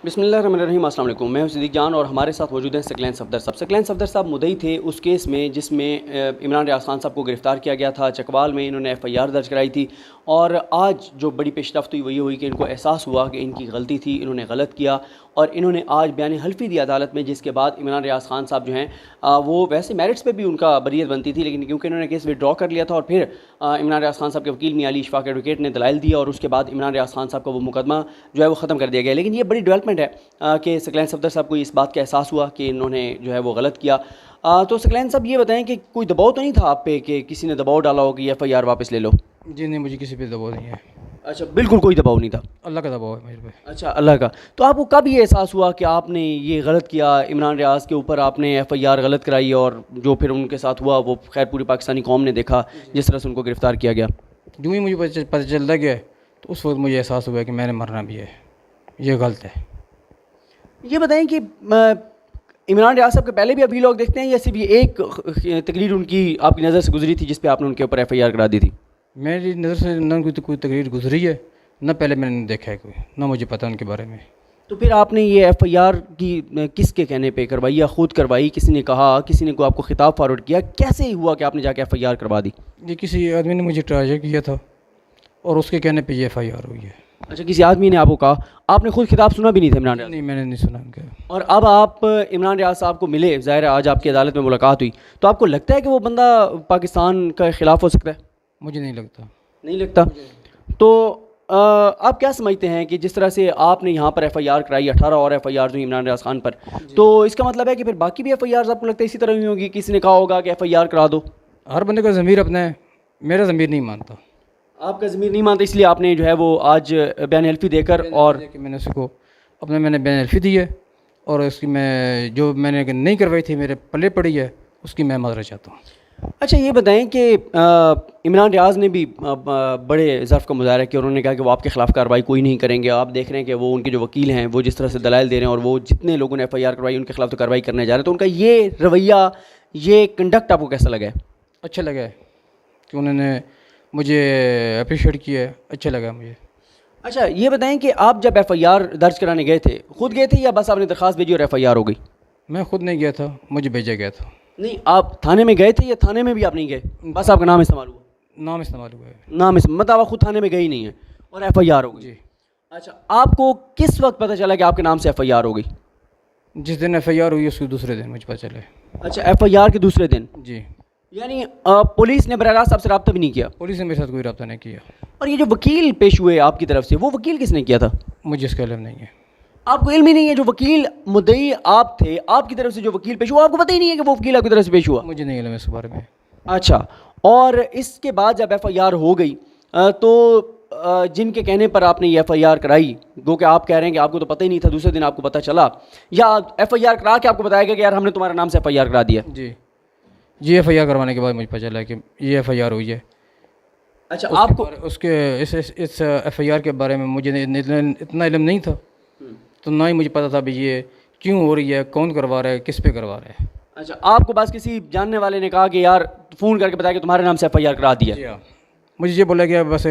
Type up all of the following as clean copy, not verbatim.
बिस्मिल्लाहिर्रहमानिर्रहीम, अस्सलाम वालेकुम। मैं हूं सिद्दीक जान और हमारे साथ मौजूद हैं सकलैन सफदर साहब। सकलैन सफदर साहब मुद्दई थे उस केस में जिसमें इमरान रियाज खान साहब को गिरफ़्तार किया गया था। चकवाल में इन्होंने FIR दर्ज कराई थी और आज जो बड़ी पेशरफ्त हुई वो ये हुई कि इनको एहसास हुआ कि इनकी गलती थी, इन्होंने गलत किया और इन्होंने आज बयान हल्फी दी अदालत में, जिसके बाद इमरान रियाज खान साहब जो हैं वो वैसे मेरिट्स पे भी उनका बरीयत बनती थी, लेकिन क्योंकि इन्होंने केस विड्रॉ कर लिया था और फिर इमरान रियाज खान साहब के वकील मियां अली इशफाक एडवोकेट ने दलाइल दिया और उसके बाद इमरान रियाज खान साहब का वो मुकदमा जो है वो ख़त्म कर दिया गया। लेकिन ये बड़ी डेवलपमेंट है कि सकलैन सफदर साहब को इस बात का एहसास हुआ कि इन्होंने जो है वो गलत किया। तो सकलैन साहब ये बताएं कि कोई दबाव तो नहीं था आप पे कि किसी ने दबाव डाला हो कि FIR वापस ले लो? जी नहीं, मुझे किसी पे दबाव नहीं है। अच्छा, बिल्कुल कोई दबाव नहीं था? अल्लाह का दबाव है मेरे पे। अच्छा, अल्लाह का। तो आपको कब ये एहसास हुआ कि आपने ये गलत किया, इमरान रियाज के ऊपर आपने FIR गलत कराई और जो फिर उनके साथ हुआ वो खैर पूरी पाकिस्तानी कौम ने देखा जिस तरह से उनको गिरफ़्तार किया गया? यूँ ही मुझे पता चलता गया तो उस वक्त मुझे एहसास हुआ कि मैंने मरना भी है, ये गलत है। ये बताएं कि इमरान रियाज साहब के पहले भी अभी लोग देखते हैं या सिर्फ ये एक तकरीर उनकी आपकी नज़र से गुजरी थी जिस पे आपने उनके ऊपर FIR करा दी थी? मेरी नज़र से न कोई तकरीर गुजरी है, न पहले मैंने देखा है कोई, न मुझे पता उनके बारे में। तो फिर आपने ये FIR की किसके कहने पे करवाई या ख़ुद करवाई? किसी ने कहा, किसी ने को आपको खिताब फॉरवर्ड किया? कैसे हुआ कि आपने जाके FIR करवा दी? ये किसी आदमी ने मुझे ट्रांसफर किया था और उसके कहने पे ये FIR हुई है। अच्छा, किसी आदमी ने आपको कहा? आपने खुद खिताब सुना भी नहीं था इमरान रियाज? नहीं, मैंने नहीं सुना उनका। और अब आप इमरान रियाज साहब को मिले, ज़ाहिर है आज आपकी अदालत में मुलाकात हुई, तो आपको लगता है कि वो बंदा पाकिस्तान का ख़िलाफ़ हो सकता है? मुझे नहीं लगता। नहीं लगता? तो आप क्या समझते हैं कि जिस तरह से आपने यहाँ पर FIR कराई, 18 और FIR जो इमरान रियाज खान पर, तो इसका मतलब है कि फिर बाकी भी FIR आपको लगता है इसी तरह हुई होगी? किसी ने कहा होगा कि FIR करा दो? हर बंदे का ज़मीर अपना है, मेरा ज़मीर नहीं मानता। आपका ज़मीर नहीं मानता, इसलिए आपने जो है वो आज बयान हल्फी देकर और कि मैंने उसको मैंने बयान हल्फी दी है और उसकी मैं जो मैंने नहीं करवाई थी मेरे पल्ले पड़ी है, उसकी मैं माजरा चाहता हूँ। अच्छा, ये बताएं कि इमरान रियाज ने भी बड़े ज़र्फ़ का मुज़ाहरा किया। उन्होंने कहा कि वो आपके ख़िलाफ़ कार्रवाई कोई नहीं करेंगे। आप देख रहे हैं कि वो उनके जो वकील हैं वो जिस तरह से दलाइल दे रहे हैं और वो जितने लोगों ने FIR करवाई उनके खिलाफ़ तो कार्रवाई करने जा रहे हैं, तो उनका ये रवैया, ये कंडक्ट आपको कैसा लगा है? अच्छा लगा है कि उन्होंने मुझे अप्रिशिएट किया है, अच्छा लगा मुझे। अच्छा, ये बताएं कि आप जब FIR दर्ज कराने गए थे, खुद गए थे या बस आपने दरख्वास्त भेजी और FIR हो गई? मैं खुद नहीं गया था, मुझे भेजा गया था। नहीं, आप थाने में गए थे या थाने में भी आप नहीं गए, बस आपका नाम इस्तेमाल हुआ? नाम इस्तेमाल हुआ है। नाम मतलब आप खुद थाने में गए ही नहीं है और FIR हो गई? जी। अच्छा, आपको किस वक्त पता चला कि आपके नाम से FIR हो गई? जिस दिन FIR हुई उसके दूसरे दिन मुझे पता चला। अच्छा, FIR के दूसरे दिन? जी। यानी पुलिस ने बराह रास्त आपसे रब्ता भी नहीं किया? पुलिस ने मेरे साथ कोई रब्ता नहीं किया। और ये जो वकील पेश हुए आपकी तरफ से, वो वकील किसने किया था? मुझे इसका इल्म नहीं है। आपको इल्म ही नहीं है? जो वकील मुद्दई आप थे, आपकी तरफ से जो वकील पेश हुआ, आपको पता ही नहीं है कि वो वकील आपकी तरफ से पेश हुआ? मुझे नहीं इल्म इस बारे में। अच्छा, और इसके बाद जब FIR हो गई तो जिनके कहने पर आपने ये FIR कराई, गो कि आप कह रहे हैं कि आपको तो पता ही नहीं था, दूसरे दिन आपको पता चला, या FIR करा के आपको बताया गया कि यार हमने तुम्हारे नाम से FIR करा दिया? जी, FIR करवाने के बाद मुझे पता चला कि ये FIR हुई है। अच्छा, आपको उसके इस FIR के बारे में मुझे इतना इल्म नहीं था, तो ना ही मुझे पता था भी ये क्यों हो रही है, कौन करवा रहा है, किस पे करवा रहा है। अच्छा, आपको बस किसी जानने वाले ने कहा कि यार फ़ोन करके बताया कि तुम्हारे नाम से FIR करा दिया? जी हाँ, मुझे ये बोला गया बस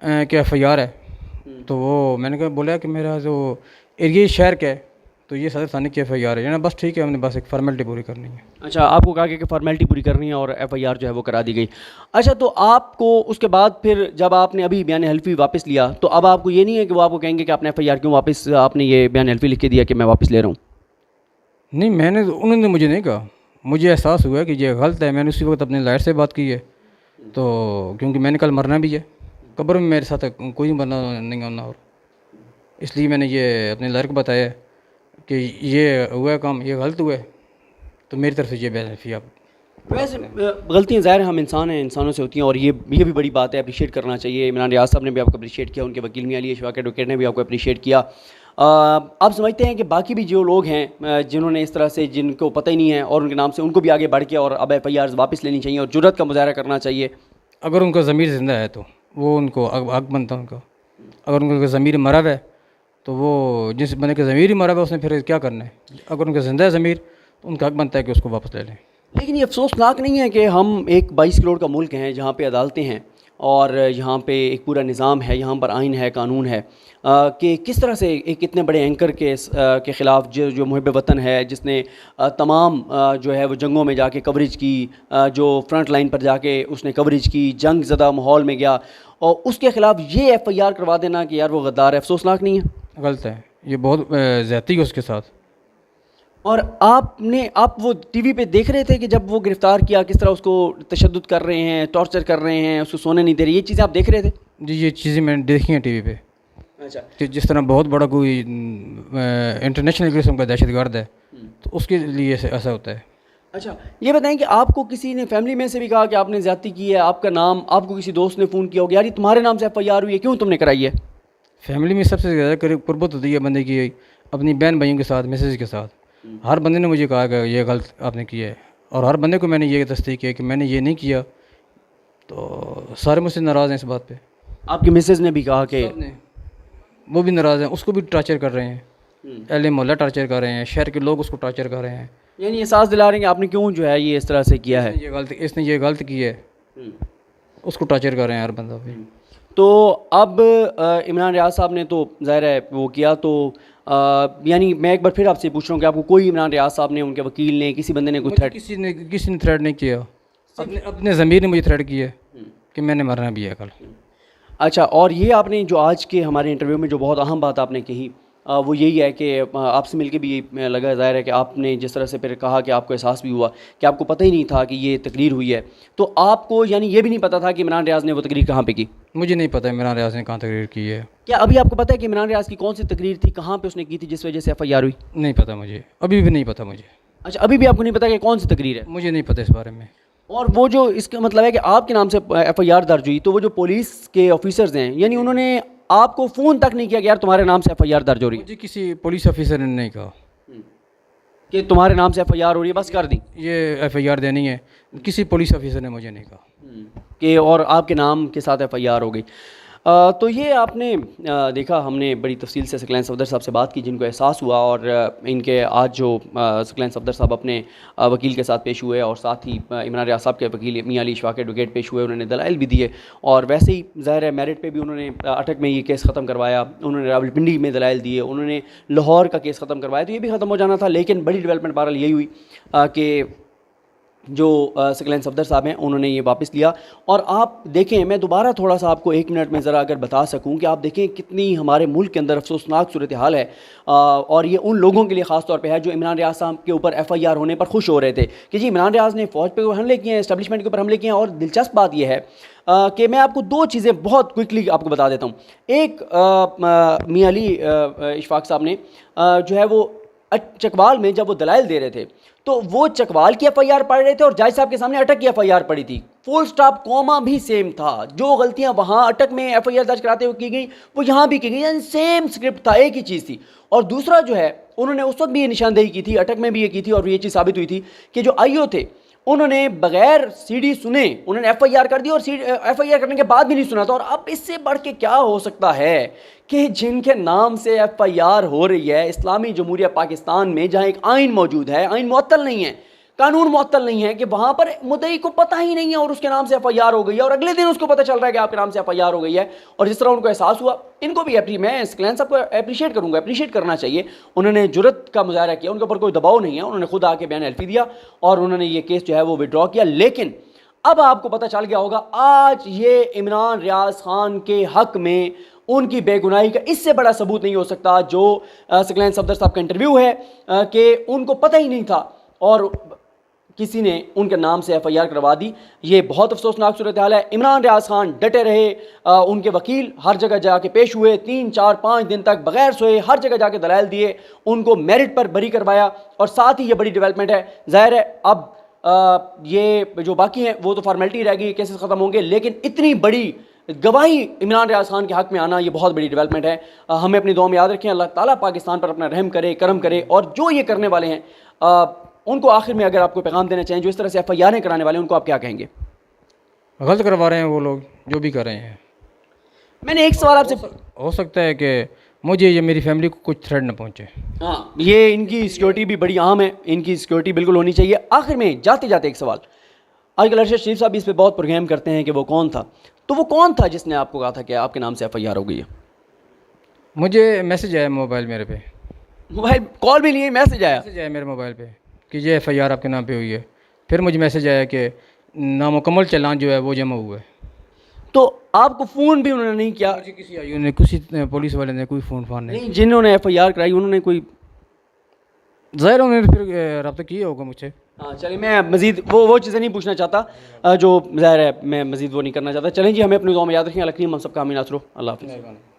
क्या FIR है, तो वो मैंने कहा बोला कि मेरा जो एरिया शहर का है तो ये सदर थाने की FIR है ना, बस ठीक है, हमने बस एक फॉर्मेलिटी पूरी करनी है। अच्छा, आपको कहा कि फॉर्मेलिटी पूरी करनी है और FIR जो है वो करा दी गई। अच्छा, तो आपको उसके बाद फिर जब आपने अभी बयान हल्फी वापस लिया तो अब आपको ये नहीं है कि वो आपको कहेंगे कि आपने FIR क्यों वापस, आपने ये बयान हल्फी लिख के दिया कि मैं वापस ले रहा हूँ? नहीं, उन्होंने मुझे नहीं कहा, मुझे एहसास हुआ कि ये गलत है। मैंने उसी वक्त अपने लायर से बात की है, तो क्योंकि मैंने कल मरना भी है, कब्र में मेरे साथ कोई मरना नहीं होना, और इसलिए मैंने ये अपने लायर को बताया कि ये हुआ काम, ये गलत हुआ है, तो मेरी तरफ से ये बयान हल्फी आप। वैसे गलतियाँ ज़ाहिर हम इंसान हैं, इंसानों से होती हैं और ये भी बड़ी बात है, अप्रिशिएट करना चाहिए। इमरान रियाज साहब ने भी आपको अप्रिशिएट किया, उनके वकील मियां अली इशफाक एडवोकेट ने भी आपको अप्रिशिएट किया। आप समझते हैं कि बाकी भी जो लोग हैं जिन्होंने इस तरह से, जिनको पता ही नहीं है और उनके नाम से, उनको भी आगे बढ़ के और अब FIR वापस लेनी चाहिए और जुर्रत का मुजाहरा करना चाहिए? अगर उनका ज़मीर ज़िंदा है तो वो उनको हक बनता है उनका। अगर उनका ज़मीर मरा हुआ है तो वो, जिस बंदे का ज़मीर ही मरा हुआ है उसने फिर क्या करना है? अगर उनका ज़िंदा है ज़मीर तो उनका हक बनता है कि उसको वापस ले लें। लेकिन ये अफसोसनाक नहीं है कि हम एक 22 करोड़ का मुल्क हैं जहाँ पे अदालतें हैं और यहाँ पे एक पूरा निज़ाम है, यहाँ पर आइन है, कानून है, कि किस तरह से एक इतने बड़े एंकर के ख़िलाफ़ जो मुहिब वतन है, जिसने तमाम जो है वो जंगों में जाके कवरेज की, जो फ्रंट लाइन पर जाके उसने कवरेज की, जंग ज़दा माहौल में गया, और उसके ख़िलाफ़ ये FIR करवा देना कि यार वो गद्दार है, अफसोसनाक नहीं है? गलत है, ये बहुत ज़्यादती है उसके साथ। और आप वो टीवी पे देख रहे थे कि जब वो गिरफ़्तार किया, किस तरह उसको तशद्दुद कर रहे हैं, टॉर्चर कर रहे हैं, उसको सोने नहीं दे रहे, ये चीज़ें आप देख रहे थे? जी, ये चीज़ें मैंने देखी हैं टीवी पे। अच्छा। कि जिस तरह बहुत बड़ा कोई इंटरनेशनल किस्म का दहशतगर्द है, तो उसके लिए ऐसा होता है। अच्छा, ये बताएं कि आपको किसी ने फैमिली में से भी कहा कि आपने ज़्यादती की है, आपका नाम, आपको किसी दोस्त ने फ़ोन किया होगा, यार ये तुम्हारे नाम से FIR हुई है, क्यों तुमने कराई है? फैमिली में सबसे ज़्यादा करीब कुर्बत होती है बंदे की अपनी बहन भाइयों के साथ, मिसेज के साथ। हर बंदे ने मुझे कहा कि ये गलत आपने किया है, और हर बंदे को मैंने ये तस्दीक किया कि मैंने ये नहीं किया, तो सारे मुझसे नाराज़ हैं इस बात पे। आपकी मिसेज़ ने भी कहा कि वो भी नाराज़ हैं, उसको भी टॉर्चर कर रहे हैं, अहले मोहल्ला टॉर्चर कर रहे हैं, शहर के लोग उसको टॉर्चर कर रहे हैं। यानी एहसास दिला रहे हैं कि आपने क्यों जो है ये इस तरह से किया है, इसने ये गलत की है, उसको टॉर्चर कर रहे हैं हर बंदा भी। तो अब इमरान रियाज साहब ने तो ज़ाहिर है वो किया, तो यानी मैं एक बार फिर आपसे पूछ रहा हूँ कि आपको कोई इमरान रियाज साहब ने, उनके वकील ने, किसी बंदे ने कोई थ्रेट? किसी ने थ्रेट नहीं किया, अपने ज़मीर ने मुझे थ्रेट किया कि मैंने मरना भी है कल। अच्छा, और ये आपने जो आज के हमारे इंटरव्यू में जो बहुत अहम बात आपने कही, वो यही है कि आपसे मिलके भी ये लगा, ज़ाहिर है कि आपने जिस तरह से फिर कहा कि आपको एहसास भी हुआ कि आपको पता ही नहीं था कि ये तकरीर हुई है, तो आपको यानी ये भी नहीं पता था कि इमरान रियाज ने वो तकरीर कहाँ पे की? मुझे नहीं पता इमरान रियाज ने कहाँ तकरीर की है। क्या अभी आपको पता है कि इमरान रियाज की कौन सी तकरीर थी, कहाँ पे उसने की थी, जिस वजह से FIR हुई? नहीं पता मुझे, अभी भी नहीं पता मुझे। अच्छा, अभी भी आपको नहीं पता कि कौन सी तकरीर है? मुझे नहीं पता इस बारे में। और वो जो इसका मतलब है कि आपके नाम से FIR दर्ज हुई, तो वो जो पुलिस के ऑफिसर्स हैं, यानी उन्होंने आपको फ़ोन तक नहीं किया कि यार तुम्हारे नाम से FIR दर्ज हो रही है? मुझे किसी पुलिस ऑफिसर ने नहीं कहा कि तुम्हारे नाम से FIR हो रही है, बस कर दी ये FIR देनी है, किसी पुलिस ऑफिसर ने मुझे नहीं कहा कि और आपके नाम के साथ FIR हो गई। तो ये आपने देखा, हमने बड़ी तफसील से सकलैन सफदर साहब से बात की, जिनको एहसास हुआ, और इनके आज जो सकलैन सफदर साहब अपने वकील के साथ पेश हुए, और साथ ही इमरान रियाज साहब के वकील मियां अली इशफाक एडवोकेट पेश हुए, उन्होंने दलाइल भी दिए, और वैसे ही ज़ाहिर है मेरिट पे भी उन्होंने अटक में ये केस ख़त्म करवाया, उन्होंने रावलपिंडी में दलाइल दिए, उन्होंने लाहौर का केस ख़त्म करवाया, तो ये भी ख़त्म हो जाना था। लेकिन बड़ी डेवलपमेंट बहरहाल यही हुई कि जो सकलैन सफदर साहब हैं उन्होंने ये वापस लिया। और आप देखें, मैं दोबारा थोड़ा सा आपको 1 मिनट में ज़रा अगर बता सकूं कि आप देखें कितनी हमारे मुल्क के अंदर अफसोसनाक सूरत हाल है, और ये उन लोगों के लिए ख़ास तौर पे है जो इमरान रियाज साहब के ऊपर FIR होने पर खुश हो रहे थे कि जी इमरान रियाज ने फ़ौज पे हमले किए हैं, इस्टेब्लिशमेंट के ऊपर हमले किए हैं। और दिलचस्प बात यह है कि मैं आपको 2 चीज़ें बहुत क्विकली आपको बता देता हूँ। एक, मियां अली इशफाक साहब ने जो है वो चकवाल में जब वो दलाइल दे रहे थे, तो वो चकवाल की FIR पढ़ रहे थे और जज साहब के सामने अटक की FIR पड़ी थी। फुल स्टॉप कॉमा भी सेम था। जो गलतियां वहाँ अटक में FIR दर्ज कराते हुए की गई वो यहाँ भी की गई, यानी सेम स्क्रिप्ट था, एक ही चीज़ थी। और दूसरा जो है, उन्होंने उस वक्त भी ये निशानदेही की थी, अटक में भी ये की थी, और ये चीज़ साबित हुई थी कि जो IO थे उन्होंने बगैर CD सुने उन्होंने FIR कर दी, और FIR करने के बाद भी नहीं सुना था। और अब इससे बढ़ के क्या हो सकता है कि जिनके नाम से FIR हो रही है इस्लामी जमहूरिया पाकिस्तान में, जहाँ एक आइन मौजूद है, आइन मुअत्तल नहीं है, कानून मुअत्तल नहीं है, कि वहाँ पर मुद्दई को पता ही नहीं है और उसके नाम से FIR हो गई है, और अगले दिन उसको पता चल रहा है कि आपके नाम से FIR हो गई है। और जिस तरह उनको एहसास हुआ, इनको भी मैं सकलैन साहब को अप्रिशिएट करूँगा, अप्रिशिएट करना चाहिए। उन्होंने जुर्रत का मुजाहरा किया, उनके ऊपर कोई दबाव नहीं है, उन्होंने खुद आके बयान हल्फी दिया और उन्होंने ये केस जो है वो विड्रॉ किया। लेकिन अब आपको पता चल गया होगा, आज ये इमरान रियाज खान के हक में उनकी बेगुनाही का इससे बड़ा सबूत नहीं हो सकता जो सकलैन सफदर साहब का इंटरव्यू है, कि उनको पता ही नहीं था और किसी ने उनके नाम से FIR करवा दी। ये बहुत अफसोसनाक सूरत हाल है। इमरान रियाज खान डटे रहे, उनके वकील हर जगह जाके पेश हुए, 3, 4, 5 दिन तक बगैर सोए हर जगह जाके दलाइल दिए, उनको मेरिट पर बरी करवाया। और साथ ही ये बड़ी डेवलपमेंट है, जाहिर है अब ये जो बाकी हैं वो तो फॉर्मेलिटी रह गई, केसेस ख़त्म होंगे, लेकिन इतनी बड़ी गवाही इमरान रियाज खान के हक़ में आना ये बहुत बड़ी डेवलपमेंट है। हमें अपनी दुआ में याद रखें, अल्लाह ताला पाकिस्तान पर अपना रहम करे, करम करे, और जो ये करने वाले हैं उनको आखिर में अगर आपको पैगाम देना चाहें, जो इस तरह से FIR कराने वाले हैं, उनको आप क्या कहेंगे? गलत करवा रहे हैं वो लोग जो भी कर रहे हैं। मैंने एक सवाल आपसे, हो सकता है कि मुझे या मेरी फैमिली को कुछ थ्रेट न पहुँचे। हाँ, ये इनकी सिक्योरिटी भी बड़ी अहम है, इनकी सिक्योरिटी बिल्कुल होनी चाहिए। आखिर में जाते जाते एक सवाल, आजकल अरशद शरीफ साहब इस पर बहुत प्रोग्राम करते हैं कि वो कौन था, तो वो कौन था जिसने आपको कहा था कि आपके नाम से FIR हो गई है? मुझे मैसेज आया मोबाइल मेरे पे, मोबाइल कॉल भी नहीं, मैसेज आया? मैसेज आया मेरे मोबाइल पे कि ये FIR आपके नाम पे हुई है। फिर मुझे मैसेज आया कि नामुकम्मल चालान जो है वो जमा हुआ है। तो आपको फ़ोन भी उन्होंने नहीं किया? मुझे किसी आयु ने, किसी पुलिस वाले ने कोई फ़ोन फान नहीं। नहीं, जिन्होंने FIR कराई उन्होंने कोई? ज़ाहिर उन्होंने फिर रब्ता किया होगा मुझसे। हाँ चलिए, मैं मज़ीद वो चीज़ें नहीं पूछना चाहता जो ज़ाहिर है, मैं मज़ीद वो नहीं करना चाहता। चलें जी, हमें अपनी दुआ में याद रखें। अल्लाह करीम हम सब का आमीन। अल्लाह हाफ़िज़।